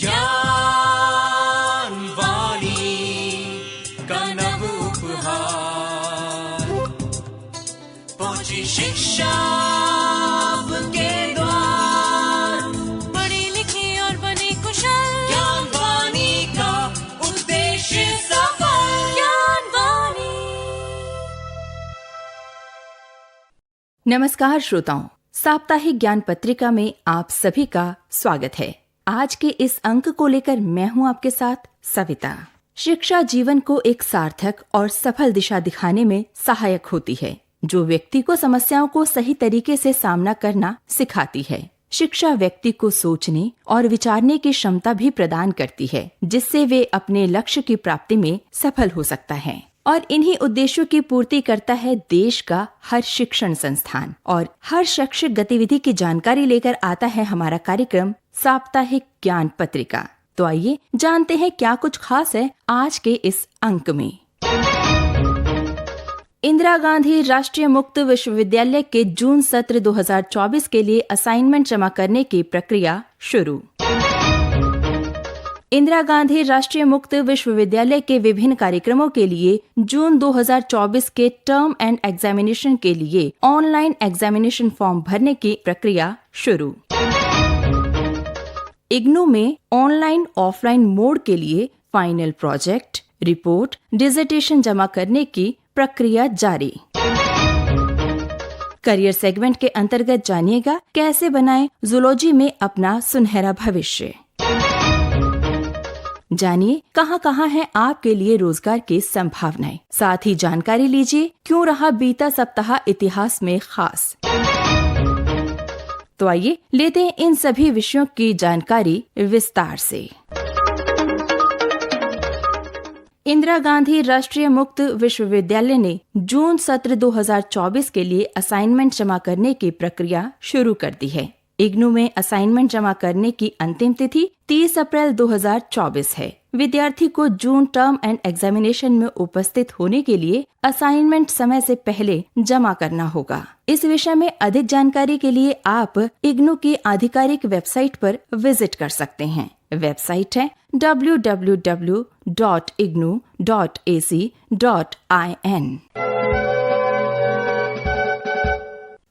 ज्ञान वाणी का नव उपहार, पहुंची शिक्षा के द्वार, पढ़े लिखे और बने कुशल, ज्ञान वाणी का उद्देश्य सफल। ज्ञान वाणी। नमस्कार श्रोताओं, साप्ताहिक ज्ञान पत्रिका में आप सभी का स्वागत है। आज के इस अंक को लेकर मैं हूं आपके साथ सविता। शिक्षा जीवन को एक सार्थक और सफल दिशा दिखाने में सहायक होती है, जो व्यक्ति को समस्याओं को सही तरीके से सामना करना सिखाती है। शिक्षा व्यक्ति को सोचने और विचारने की क्षमता भी प्रदान करती है, जिससे वे अपने लक्ष्य की प्राप्ति में सफल हो सकता है। और इन्हीं उद्देश्यों की पूर्ति करता है देश का हर शिक्षण संस्थान। और हर शैक्षिक गतिविधि की जानकारी लेकर आता है हमारा कार्यक्रम साप्ताहिक ज्ञान पत्रिका। तो आइए जानते हैं क्या कुछ खास है आज के इस अंक में। इंदिरा गांधी राष्ट्रीय मुक्त विश्वविद्यालय के जून सत्र 2024 के लिए असाइनमेंट जमा करने की प्रक्रिया शुरू। इंदिरा गांधी राष्ट्रीय मुक्त विश्वविद्यालय के विभिन्न कार्यक्रमों के लिए जून 2024 के टर्म एंड एग्जामिनेशन के लिए ऑनलाइन एग्जामिनेशन फॉर्म भरने की प्रक्रिया शुरू। इग्नू में ऑनलाइन ऑफलाइन मोड के लिए फाइनल प्रोजेक्ट, रिपोर्ट, डिसर्टेशन जमा करने की प्रक्रिया जारी। करियर सेगमेंट के अंतर्गत जानिएगा कैसे बनाएं जूलॉजी में अपना सुनहरा भविष्य। जानिए कहां है आपके लिए रोजगार की संभावनाएं। साथ ही जानकारी लीजिए क्यों रहा बीता सप्ताह इतिहास में खास। तो आइए लेते हैं इन सभी विषयों की जानकारी विस्तार से। इंदिरा गांधी राष्ट्रीय मुक्त विश्वविद्यालय ने जून सत्र 2024 के लिए असाइनमेंट जमा करने की प्रक्रिया शुरू कर दी है। इग्नू में असाइनमेंट जमा करने की अंतिम तिथि 30 अप्रैल 2024 है। विद्यार्थी को जून टर्म एंड एग्जामिनेशन में उपस्थित होने के लिए असाइनमेंट समय से पहले जमा करना होगा। इस विषय में अधिक जानकारी के लिए आप इग्नू की आधिकारिक वेबसाइट पर विजिट कर सकते हैं। वेबसाइट है www.ignu.ac.in।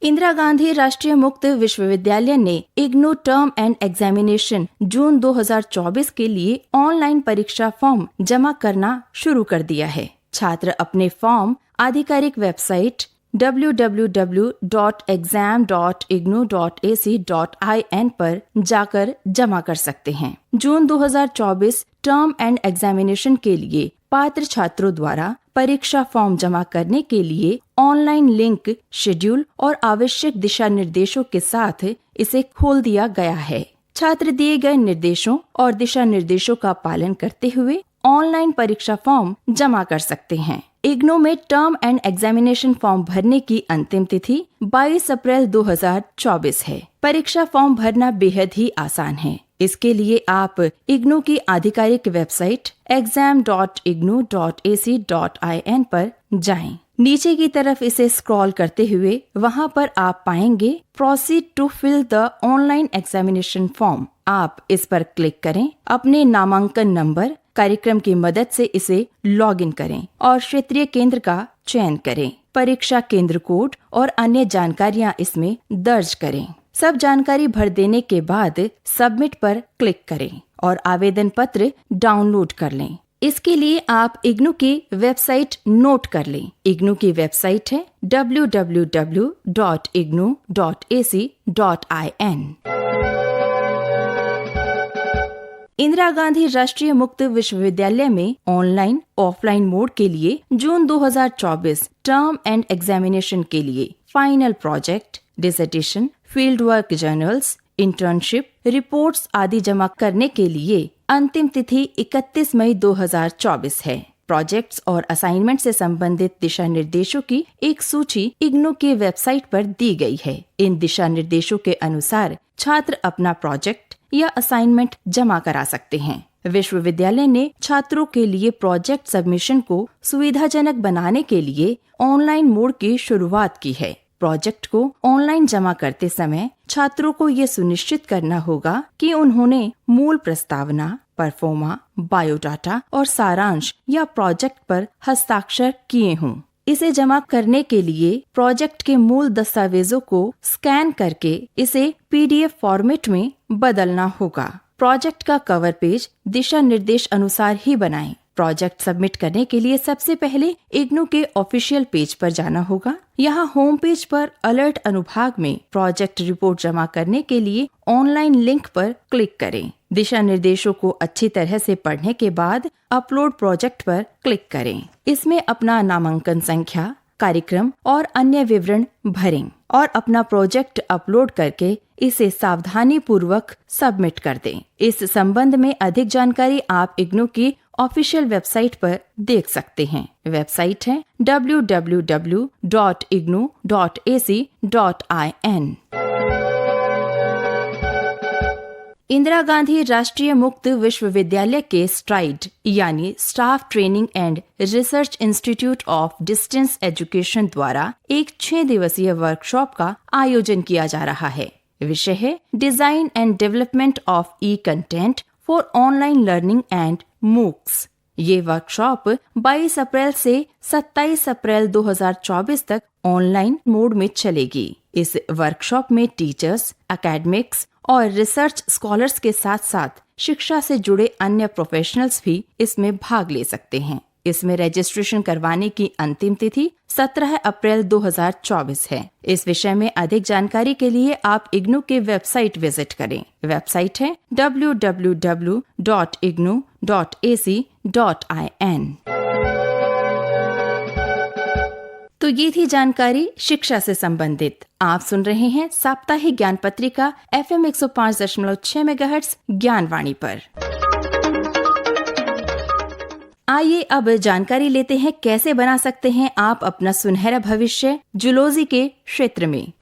इंदिरा गांधी राष्ट्रीय मुक्त विश्वविद्यालय ने इग्नू टर्म एंड एग्जामिनेशन जून 2024 के लिए ऑनलाइन परीक्षा फॉर्म जमा करना शुरू कर दिया है। छात्र अपने फॉर्म आधिकारिक वेबसाइट www.exam.ignu.ac.in पर जाकर जमा कर सकते हैं। जून 2024 टर्म एंड एग्जामिनेशन के लिए पात्र छात्रों द्वारा परीक्षा फॉर्म जमा करने के लिए ऑनलाइन लिंक, शेड्यूल और आवश्यक दिशा निर्देशों के साथ इसे खोल दिया गया है। छात्र दिए गए निर्देशों और दिशा निर्देशों का पालन करते हुए ऑनलाइन परीक्षा फॉर्म जमा कर सकते हैं। इग्नू में टर्म एंड एग्जामिनेशन फॉर्म भरने की अंतिम तिथि 22 अप्रैल 2024 है। परीक्षा फॉर्म भरना बेहद ही आसान है। इसके लिए आप इग्नू की आधिकारिक वेबसाइट exam.ignu.ac.in पर जाएं। नीचे की तरफ इसे स्क्रॉल करते हुए वहां पर आप पाएंगे proceed to fill the online examination form. आप इस पर क्लिक करें, अपने नामांकन नंबर, कार्यक्रम की मदद से इसे लॉगिन करें और क्षेत्रीय केंद्र का चयन करें। परीक्षा केंद्र कोड और अन्य जानकारियां इसमें दर्ज करें। सब जानकारी भर देने के बाद सबमिट पर क्लिक करें और आवेदन पत्र डाउनलोड कर लें। इसके लिए आप इग्नू की वेबसाइट नोट कर लें। इग्नू की वेबसाइट है www.ignu.ac.in। इंदिरा गांधी राष्ट्रीय मुक्त विश्वविद्यालय में ऑनलाइन ऑफलाइन मोड के लिए जून 2024 टर्म एंड एग्जामिनेशन के लिए final project, dissertation, field work journals, internship, reports आदि जमा करने के लिए अंतिम तिथि 31 मई 2024 है। प्रोजेक्ट्स और असाइनमेंट से संबंधित दिशा निर्देशों की एक सूची इग्नू की वेबसाइट पर दी गई है। इन दिशा निर्देशों के अनुसार छात्र अपना प्रोजेक्ट या असाइनमेंट जमा करा सकते हैं। विश्वविद्यालय ने छात्रों के लिए प्रोजेक्ट सबमिशन को सुविधाजनक बनाने के लिए ऑनलाइन मोड की शुरुआत की है। प्रोजेक्ट को ऑनलाइन जमा करते समय छात्रों को ये सुनिश्चित करना होगा कि उन्होंने मूल प्रस्तावना, परफॉर्मा, बायोडाटा और सारांश या प्रोजेक्ट पर हस्ताक्षर किए हों। इसे जमा करने के लिए प्रोजेक्ट के मूल दस्तावेजों को स्कैन करके इसे PDF फॉर्मेट में बदलना होगा। प्रोजेक्ट का कवर पेज दिशा निर्देश अनुसार ही बनाएं। प्रोजेक्ट सबमिट करने के लिए सबसे पहले इग्नू के ऑफिशियल पेज पर जाना होगा। यहाँ होम पेज पर अलर्ट अनुभाग में प्रोजेक्ट रिपोर्ट जमा करने के लिए ऑनलाइन लिंक पर क्लिक करें। दिशा निर्देशों को अच्छी तरह से पढ़ने के बाद अपलोड प्रोजेक्ट पर क्लिक करें। इसमें अपना नामांकन संख्या, कार्यक्रम और अन्य विवरण भरें और अपना प्रोजेक्ट अपलोड करके इसे सावधानी पूर्वक सबमिट कर दें। इस संबंध में अधिक जानकारी आप इग्नू की ऑफिशियल वेबसाइट पर देख सकते हैं। वेबसाइट है www.ignu.ac.in। इंदिरा गांधी राष्ट्रीय मुक्त विश्वविद्यालय के स्ट्राइड यानी staff training and research institute of distance education द्वारा एक 6 दिवसीय वर्कशॉप का आयोजन किया जा रहा है। विषय है design and development of E content for online learning and MOOCs. ये वर्कशॉप 22 अप्रैल से 27 अप्रैल 2024 तक ऑनलाइन मोड में चलेगी। इस वर्कशॉप में टीचर्स, एकेडमिक्स और रिसर्च स्कॉलर्स के साथ साथ शिक्षा से जुड़े अन्य प्रोफेशनल्स भी इसमें भाग ले सकते हैं। इसमें रजिस्ट्रेशन करवाने की अंतिम तिथि 17 अप्रैल 2024 है। इस विषय में अधिक जानकारी के लिए आप इग्नू के वेबसाइट विजिट करें। वेबसाइट है www.ignu.ac.in। तो ये थी जानकारी शिक्षा से संबंधित। आप सुन रहे हैं साप्ताहिक ज्ञान पत्रिका FM 105.6 मेगाहर्ट्ज ज्ञानवाणी पर। आइए अब जानकारी लेते हैं कैसे बना सकते हैं आप अपना सुनहरा भविष्य जूलॉजी के क्षेत्र में।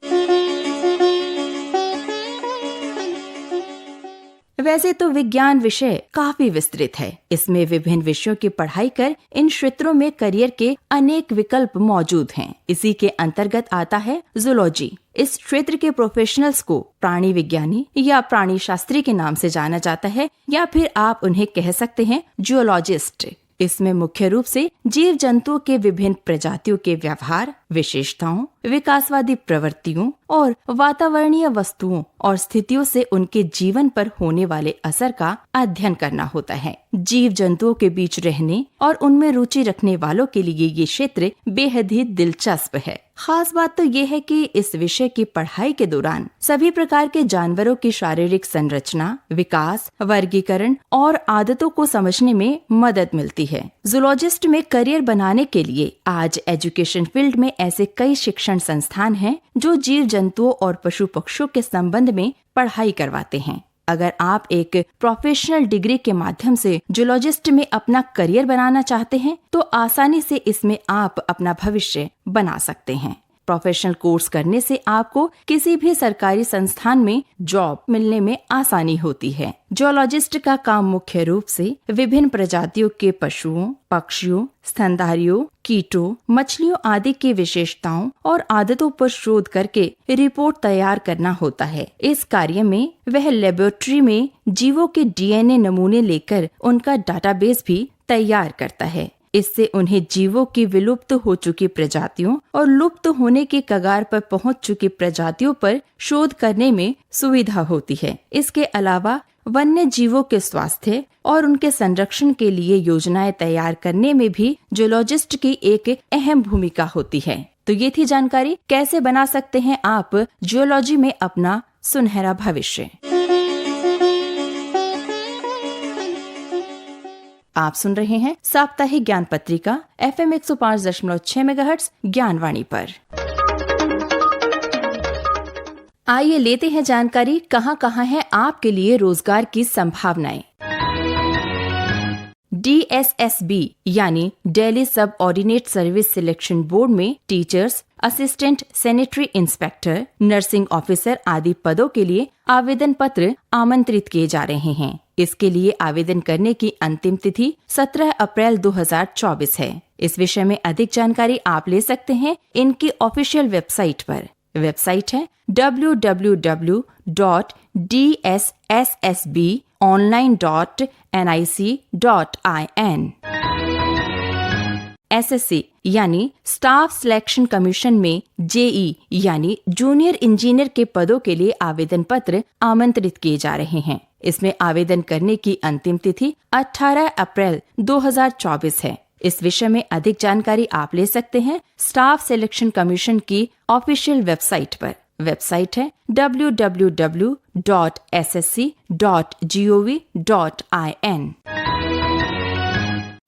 वैसे तो विज्ञान विषय काफी विस्तृत है। इसमें विभिन्न विषयों की पढ़ाई कर इन क्षेत्रों में करियर के अनेक विकल्प मौजूद हैं। इसी के अंतर्गत आता है जूलॉजी। इस क्षेत्र के प्रोफेशनल्स को प्राणी विज्ञानी या प्राणी शास्त्री के नाम से जाना जाता है, या फिर आप उन्हें कह सकते हैं जूलॉजिस्ट। इसमें मुख्य रूप से जीव जंतुओं के विभिन्न प्रजातियों के व्यवहार, विशेषताओं, विकासवादी प्रवृत्तियों और वातावरणीय वस्तुओं और स्थितियों से उनके जीवन पर होने वाले असर का अध्ययन करना होता है। जीव जंतुओं के बीच रहने और उनमें रुचि रखने वालों के लिए ये क्षेत्र बेहद ही दिलचस्प है। खास बात तो ये है कि इस विषय की पढ़ाई के दौरान सभी प्रकार के जानवरों की शारीरिक संरचना, विकास, वर्गीकरण और आदतों को समझने में मदद मिलती है। जूलॉजिस्ट में करियर बनाने के लिए आज एजुकेशन फील्ड में ऐसे कई शिक्षण संस्थान हैं जो जीव जंतुओं और पशु पक्षियों के संबंध में पढ़ाई करवाते हैं। अगर आप एक प्रोफेशनल डिग्री के माध्यम से जूलॉजिस्ट में अपना करियर बनाना चाहते हैं तो आसानी से इसमें आप अपना भविष्य बना सकते हैं। प्रोफेशनल कोर्स करने से आपको किसी भी सरकारी संस्थान में जॉब मिलने में आसानी होती है। जूलॉजिस्ट का काम मुख्य रूप से विभिन्न प्रजातियों के पशुओं, पक्षियों, स्तनधारियों, कीटों, मछलियों आदि की विशेषताओं और आदतों पर शोध करके रिपोर्ट तैयार करना होता है। इस कार्य में वह लेबोरेटरी में जीवों के DNA नमूने लेकर उनका डाटाबेस भी तैयार करता है। इससे उन्हें जीवों की विलुप्त हो चुकी प्रजातियों और लुप्त होने के कगार पर पहुंच चुकी प्रजातियों पर शोध करने में सुविधा होती है। इसके अलावा वन्य जीवों के स्वास्थ्य और उनके संरक्षण के लिए योजनाएं तैयार करने में भी जूलॉजिस्ट की एक अहम भूमिका होती है। तो ये थी जानकारी कैसे बना सकते हैं आप जूलॉजी में अपना सुनहरा भविष्य। आप सुन रहे हैं साप्ताहिक ज्ञान पत्रिका FM 105.6 मेगाहर्ट्ज ज्ञानवाणी पर। आइए लेते हैं जानकारी कहां कहां है आपके लिए रोजगार की संभावनाएं। DSSB यानी दिल्ली सब ऑर्डिनेट सर्विस सिलेक्शन बोर्ड में teachers, assistant sanitary inspector, nursing officer आदि पदों के लिए आवेदन पत्र आमंत्रित किए जा रहे हैं। इसके लिए आवेदन करने की अंतिम तिथि 17 अप्रैल 2024 है। इस विषय में अधिक जानकारी आप ले सकते हैं इनकी ऑफिशियल वेबसाइट पर। वेबसाइट है www.dssbonline.nic.in। एसएससी यानी स्टाफ सिलेक्शन कमीशन में जेई यानी जूनियर इंजीनियर के पदों के लिए आवेदन पत्र आमंत्रित किए जा रहे हैं। इसमें आवेदन करने की अंतिम तिथि 18 अप्रैल 2024 है। इस विषय में अधिक जानकारी आप ले सकते हैं स्टाफ सिलेक्शन कमीशन की ऑफिशियल वेबसाइट पर। वेबसाइट है www.ssc.gov.in।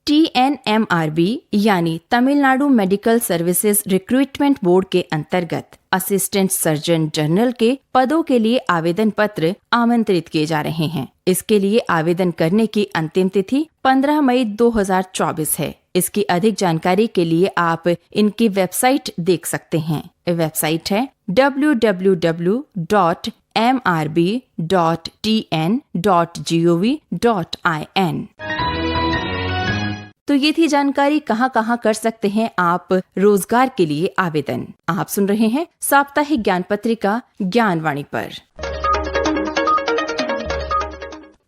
TNMRB यानी Tamil Nadu medical services recruitment board के अंतर्गत असिस्टेंट सर्जन जनरल के पदों के लिए आवेदन पत्र आमंत्रित किए जा रहे हैं। इसके लिए आवेदन करने की अंतिम तिथि 15 मई 2024 है। इसकी अधिक जानकारी के लिए आप इनकी वेबसाइट देख सकते हैं। वेबसाइट है www.mrb.tn.gov.in। तो ये थी जानकारी कहाँ कर सकते हैं आप रोजगार के लिए आवेदन। आप सुन रहे हैं साप्ताहिक ज्ञान पत्रिका ज्ञानवाणी पर।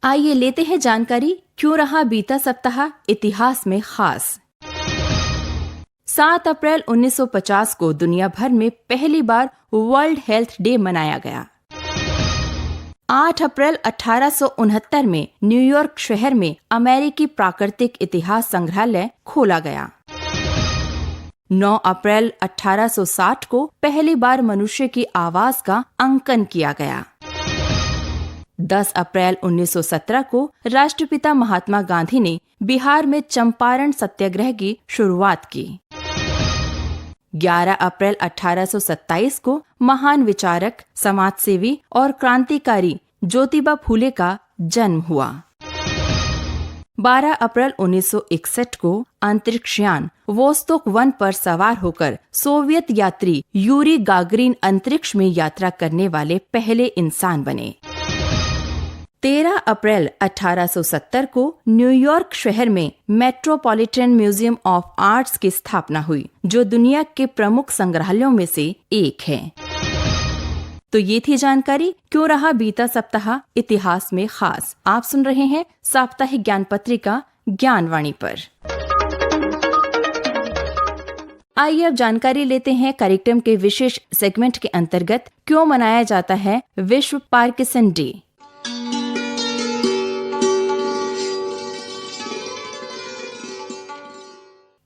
आइए लेते हैं जानकारी, क्यों रहा बीता सप्ताह इतिहास में खास। 7 अप्रैल 1950 को दुनिया भर में पहली बार वर्ल्ड हेल्थ डे मनाया गया। 8 अप्रैल 1869 में न्यूयॉर्क शहर में अमेरिकी प्राकृतिक इतिहास संग्रहालय खोला गया। 9 अप्रैल 1860 को पहली बार मनुष्य की आवाज का अंकन किया गया। 10 अप्रैल 1917 को राष्ट्रपिता महात्मा गांधी ने बिहार में चंपारण सत्याग्रह की शुरुआत की। 11 अप्रैल 1827 को महान विचारक, समाजसेवी और क्रांतिकारी ज्योतिबा फूले का जन्म हुआ। 12 अप्रैल 1961 को अंतरिक्षयान वोस्तोक 1 पर सवार होकर सोवियत यात्री यूरी गागरिन अंतरिक्ष में यात्रा करने वाले पहले इंसान बने। 13 अप्रैल 1870 को न्यूयॉर्क शहर में मेट्रोपॉलिटन म्यूजियम ऑफ आर्ट्स की स्थापना हुई, जो दुनिया के प्रमुख संग्रहालयों में से एक है। तो ये थी जानकारी, क्यों रहा बीता सप्ताह इतिहास में खास। आप सुन रहे हैं साप्ताहिक ज्ञान पत्रिका ज्ञानवाणी पर। आइए अब जानकारी लेते हैं कार्यक्रम के विशेष सेगमेंट के अंतर्गत क्यों मनाया जाता है विश्व पार्किंसन डे।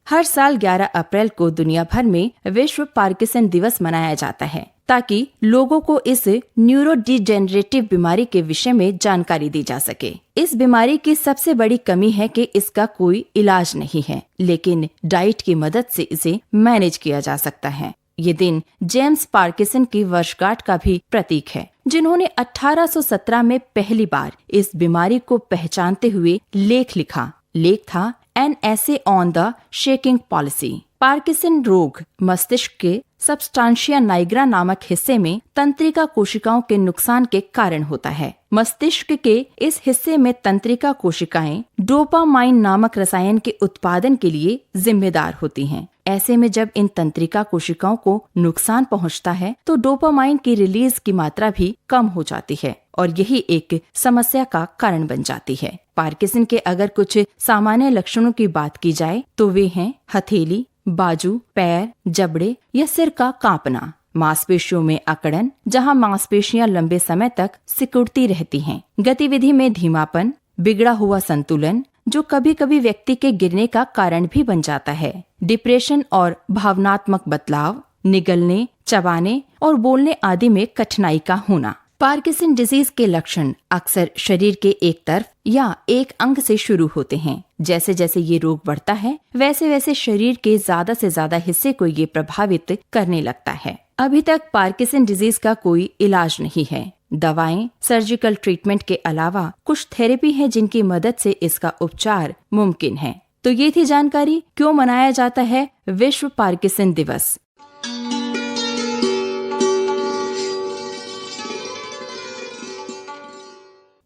हर साल 11 अप्रैल को दुनिया भर में विश्व पार्किंसन दिवस मनाया जाता है, ताकि लोगों को इस न्यूरोडिजेनरेटिव बीमारी के विषय में जानकारी दी जा सके। इस बीमारी की सबसे बड़ी कमी है कि इसका कोई इलाज नहीं है, लेकिन डाइट की मदद से इसे मैनेज किया जा सकता है। ये दिन जेम्स पार्किंसन की वर्षगांठ का भी प्रतीक है, जिन्होंने 1817 में पहली बार इस बीमारी को पहचानते हुए लेख लिखा। लेख था an essay on the shaking policy. Parkinson रोग मस्तिष्क के सबस्टांशिया नाइग्रा नामक हिस्से में तंत्रिका कोशिकाओं के नुकसान के कारण होता है। मस्तिष्क के इस हिस्से में तंत्रिका कोशिकाएं डोपामाइन नामक रसायन के उत्पादन के लिए जिम्मेदार होती हैं। ऐसे में जब इन तंत्रिका कोशिकाओं को नुकसान पहुंचता है तो डोपामाइन की रिलीज की मात्रा भी कम हो जाती है और यही एक समस्या का कारण बन जाती है। पार्किंसन के अगर कुछ सामान्य लक्षणों की बात की जाए तो वे हैं हथेली, बाजू, पैर, जबड़े या सिर का कांपना, मांसपेशियों में अकड़न जहां मांसपेशियां लंबे समय तक सिकुड़ती रहती हैं, गतिविधि में धीमापन, बिगड़ा हुआ संतुलन जो कभी कभी व्यक्ति के गिरने का कारण भी बन जाता है, डिप्रेशन और भावनात्मक बदलाव, निगलने, चबाने और बोलने आदि में कठिनाई का होना। पार्किंसन डिजीज के लक्षण अक्सर शरीर के एक तरफ या एक अंग से शुरू होते हैं। जैसे जैसे ये रोग बढ़ता है वैसे वैसे शरीर के ज्यादा से ज्यादा हिस्से को ये प्रभावित करने लगता है। अभी तक पार्किंसन डिजीज का कोई इलाज नहीं है। दवाएं, सर्जिकल ट्रीटमेंट के अलावा कुछ थेरेपी है जिनकी मदद से इसका उपचार मुमकिन है। तो ये थी जानकारी क्यों मनाया जाता है विश्व पार्किंसन दिवस।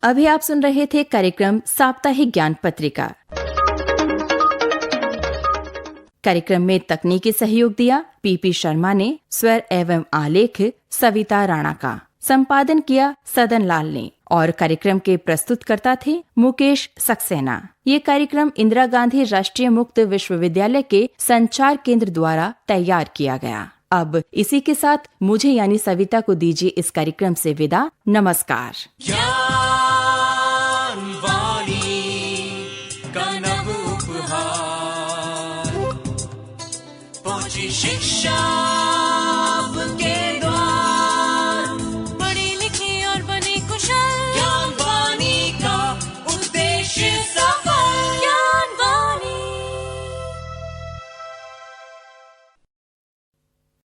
अभी आप सुन रहे थे कार्यक्रम साप्ताहिक ज्ञान पत्रिका। कार्यक्रम में तकनीकी सहयोग दिया पीपी शर्मा ने, स्वर एवं आलेख सविता राणा का, संपादन किया सदन लाल ने और कार्यक्रम के प्रस्तुतकर्ता थे मुकेश सक्सेना। ये कार्यक्रम इंदिरा गांधी राष्ट्रीय मुक्त विश्वविद्यालय के संचार केंद्र द्वारा तैयार किया गया। अब इसी के साथ मुझे यानी सविता को दीजिए इस कार्यक्रम से विदा। नमस्कार। ज्ञान वाणी का नव उपहार, पहुंची शिक्षा